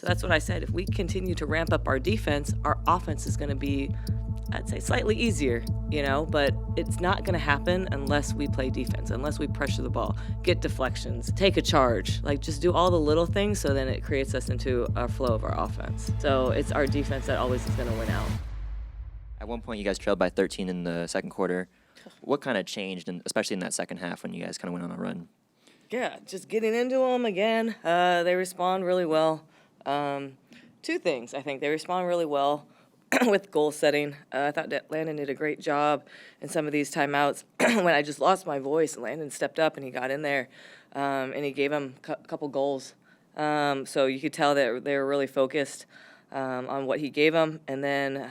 So that's what I said. If we continue to ramp up our defense, our offense is going to be, I'd say, slightly easier, but it's not going to happen unless we play defense, unless we pressure the ball, get deflections, take a charge, just do all the little things, so then it creates us into a flow of our offense. So it's our defense that always is going to win out. At one point, you guys trailed by 13 in the second quarter. What kind of changed, especially in that second half when you guys kind of went on a run? Yeah, just getting into them again. They respond really well. Two things, I think. They respond really well with goal setting. I thought that Landon did a great job in some of these timeouts when I just lost my voice. Landon stepped up and he got in there, and he gave him a couple goals. So you could tell that they were really focused on what he gave them. And then,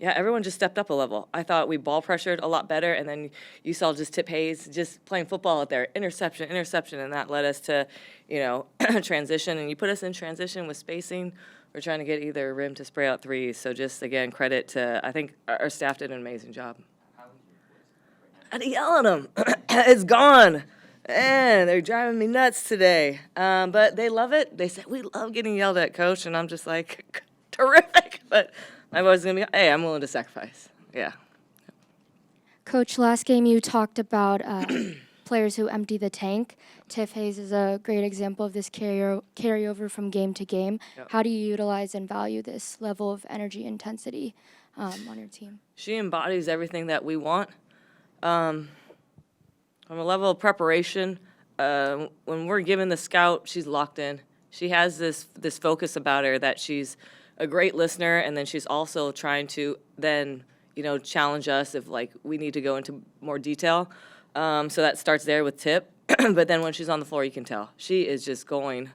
everyone just stepped up a level. I thought we ball pressured a lot better, and then you saw just Tip Hayes just playing football out there, interception, and that led us to, transition. And you put us in transition with spacing. We're trying to get either rim to spray out threes. So just, again, credit to, I think our staff did an amazing job. I had to yell at them. It's gone. Man, they're driving me nuts today. But they love it. They said, we love getting yelled at, Coach. And I'm just like, terrific. But my voice is going to be, hey, I'm willing to sacrifice. Yeah. Coach, last game you talked about players who empty the tank. Tiff Hayes is a great example of this carryover from game to game. Yep. How do you utilize and value this level of energy intensity on your team? She embodies everything that we want. From a level of preparation, when we're given the scout, she's locked in. She has this focus about her that she's a great listener, and then she's also trying to then, challenge us if, we need to go into more detail. So that starts there with Tip. But then when she's on the floor, you can tell. She is just going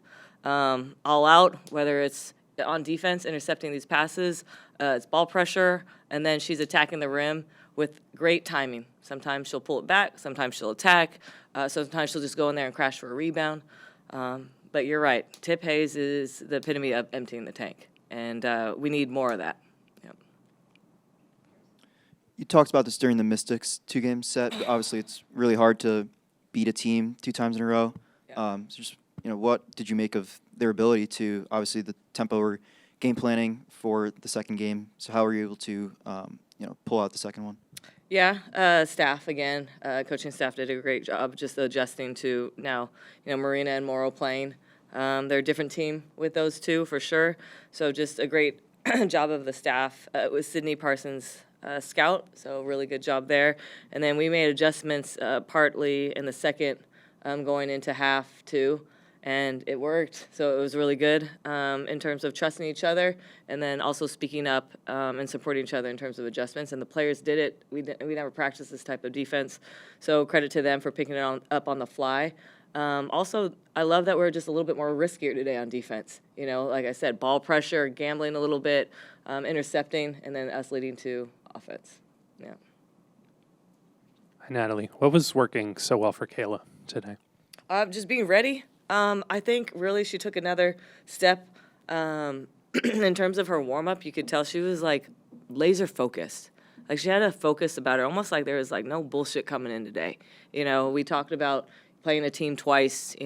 all out, whether it's on defense, intercepting these passes, it's ball pressure, and then she's attacking the rim with great timing. Sometimes she'll pull it back, sometimes she'll attack, sometimes she'll just go in there and crash for a rebound. But you're right, Tip Hayes is the epitome of emptying the tank, and we need more of that. Yep. You talked about this during the Mystics 2-game set. Obviously, it's really hard to beat a team 2 times in a row. Yeah. So just, what did you make of their ability to, obviously, the tempo or game planning for the second game? So how were you able to, pull out the second one? Yeah, staff, again, coaching staff did a great job just adjusting to now, Marina and Morrow playing. They're a different team with those two, for sure. So just a great job of the staff. It was Sydney Parsons' scout, so really good job there. And then we made adjustments partly in the second going into half, too. And it worked, so it was really good in terms of trusting each other and then also speaking up and supporting each other in terms of adjustments. And the players did it. We never practiced this type of defense, so credit to them for picking it up on the fly. Also, I love that we're just a little bit more riskier today on defense. Like I said, ball pressure, gambling a little bit, intercepting, and then us leading to offense. Yeah. Hi, Natalie. What was working so well for Kayla today? Just being ready. I think really she took another step in terms of her warm-up. You could tell she was laser focused. She had a focus about her, almost like there was no bullshit coming in today. We talked about playing a team twice,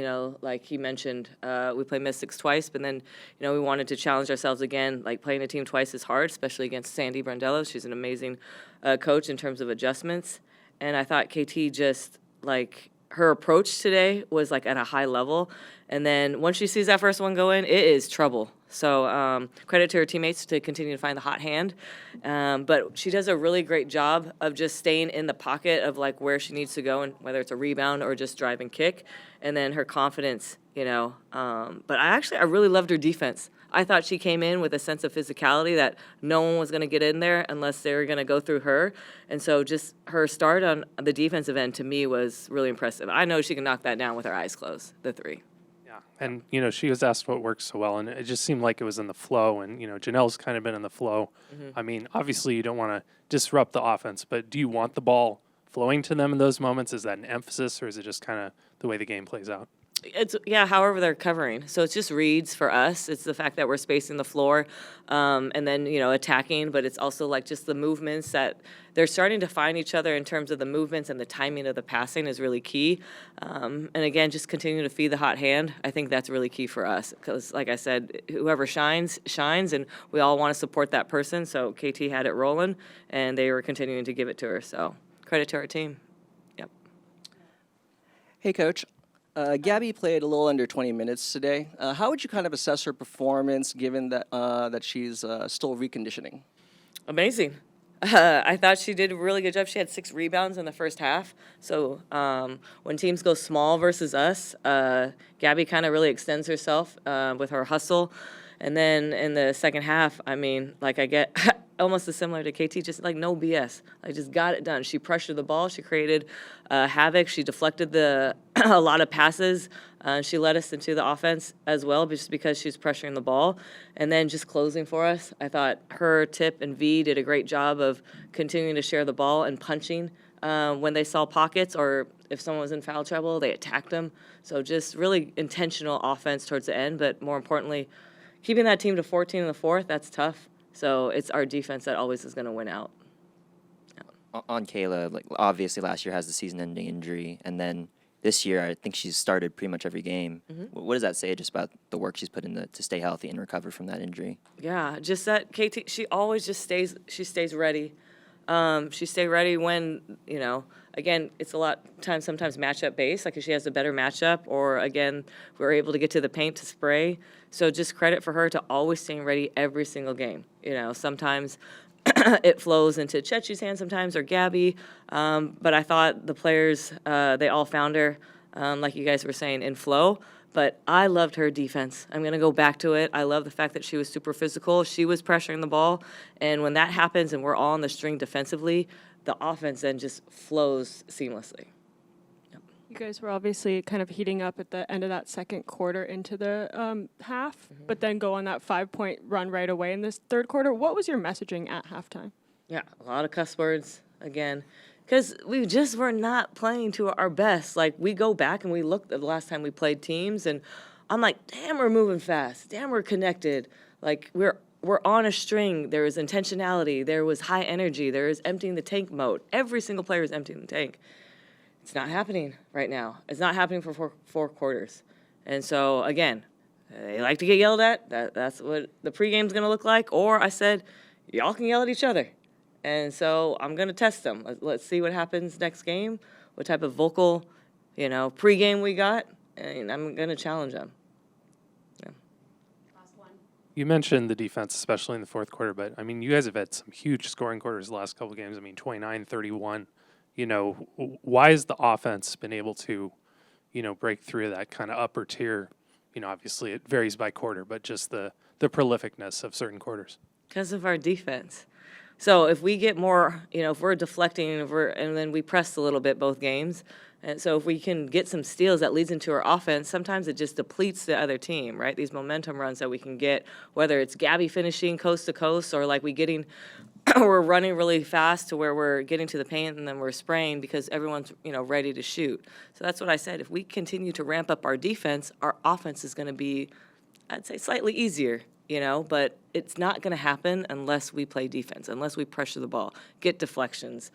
like he mentioned, we played Mystics twice, but then, we wanted to challenge ourselves again. Playing a team twice is hard, especially against Sandy Brandello. She's an amazing coach in terms of adjustments. And I thought KT just, her approach today was at a high level, and then once she sees that first one go in, it is trouble. So credit to her teammates to continue to find the hot hand, but she does a really great job of just staying in the pocket of where she needs to go, and whether it's a rebound or just drive and kick, and then her confidence, But I really loved her defense. I thought she came in with a sense of physicality that no one was going to get in there unless they were going to go through her. And so just her start on the defensive end, to me, was really impressive. I know she can knock that down with her eyes closed, the three. Yeah, and, she was asked what works so well, and it just seemed like it was in the flow. And, Janelle's kind of been in the flow. Mm-hmm. I mean, obviously you don't want to disrupt the offense, but do you want the ball flowing to them in those moments? Is that an emphasis, or is it just kind of the way the game plays out? It's however they're covering. So it's just reads for us. It's the fact that we're spacing the floor, and then attacking. But it's also like just the movements that they're starting to find each other in terms of the movements, and the timing of the passing is really key. And again, just continue to feed the hot hand. I think that's really key for us because, like I said, whoever shines, and we all want to support that person. So KT had it rolling, and they were continuing to give it to her. So credit to our team. Yep. Hey, Coach. Gabby played a little under 20 minutes today. How would you kind of assess her performance, given that that she's still reconditioning? Amazing. I thought she did a really good job. She had 6 rebounds in the first half. So when teams go small versus us, Gabby kind of really extends herself with her hustle. And then in the second half, I mean, like I get almost as similar to KT, just like no BS. I just got it done. She pressured the ball. She created havoc. She deflected a lot of passes. She led us into the offense as well, just because she's pressuring the ball. And then just closing for us. I thought her, Tip, and V did a great job of continuing to share the ball and punching when they saw pockets, or if someone was in foul trouble, they attacked them. So just really intentional offense towards the end, but more importantly, keeping that team to 14 in the fourth, that's tough. So it's our defense that always is going to win out. On Kayla, like obviously last year has the season-ending injury, and then this year I think she's started pretty much every game. What does that say just about the work she's put in to stay healthy and recover from that injury? Yeah, just that KT, she always just stays ready. She stay ready when, again, it's a lot times sometimes matchup based, like if she has a better matchup, or again, we're able to get to the paint to spray. So just credit for her to always staying ready every single game. Sometimes it flows into Chechi's hands sometimes, or Gabby. But I thought the players, they all found her, like you guys were saying, in flow. But I loved her defense. I'm going to go back to it. I love the fact that she was super physical. She was pressuring the ball. And when that happens and we're all on the string defensively, the offense then just flows seamlessly. You guys were obviously kind of heating up at the end of that second quarter into the half, but then go on that 5-point run right away in this third quarter. What was your messaging at halftime? Yeah, a lot of cuss words again, because we just were not playing to our best. Like, we go back and we look at the last time we played teams, and I'm like, damn, we're moving fast. Damn, we're connected. Like, we're on a string. There was intentionality. There was high energy. There is emptying the tank mode. Every single player is emptying the tank. It's not happening right now. It's not happening for four quarters. And so, again, they like to get yelled at. That's what the pregame's going to look like. Or I said, y'all can yell at each other. And so I'm going to test them. Let's see what happens next game, what type of vocal, pregame we got, and I'm going to challenge them. Yeah. You mentioned the defense, especially in the fourth quarter, but, I mean, you guys have had some huge scoring quarters the last couple of games. I mean, 29-31. Why has the offense been able to, break through that kind of upper tier? Obviously it varies by quarter, but just the prolificness of certain quarters. Because of our defense. So if we get more, if we're deflecting and then we press a little bit both games, and so if we can get some steals that leads into our offense, sometimes it just depletes the other team, right? These momentum runs that we can get, whether it's Gabby finishing coast to coast, or like we're running really fast to where we're getting to the paint and then we're spraying because everyone's, ready to shoot. So that's what I said. If we continue to ramp up our defense, our offense is going to be, I'd say, slightly easier, but it's not going to happen unless we play defense, unless we pressure the ball, get deflections,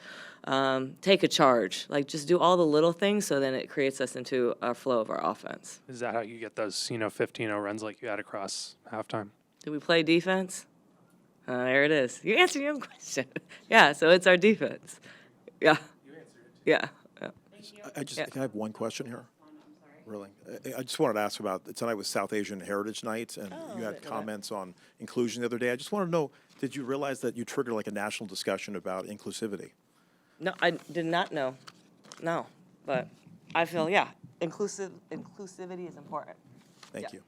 take a charge, like just do all the little things, so then it creates us into a flow of our offense. Is that how you get those, 15-0 runs like you had across halftime? Do we play defense? There it is. You answered your own question. Yeah, so it's our defense. Yeah. You answered it. Yeah. Can I have one question here? Really? I just wanted to ask about, tonight was South Asian Heritage Night, and you had comments on inclusion the other day. I just want to know, did you realize that you triggered like a national discussion about inclusivity? No, I did not know. No, but I feel, inclusivity is important. Thank Yeah. you.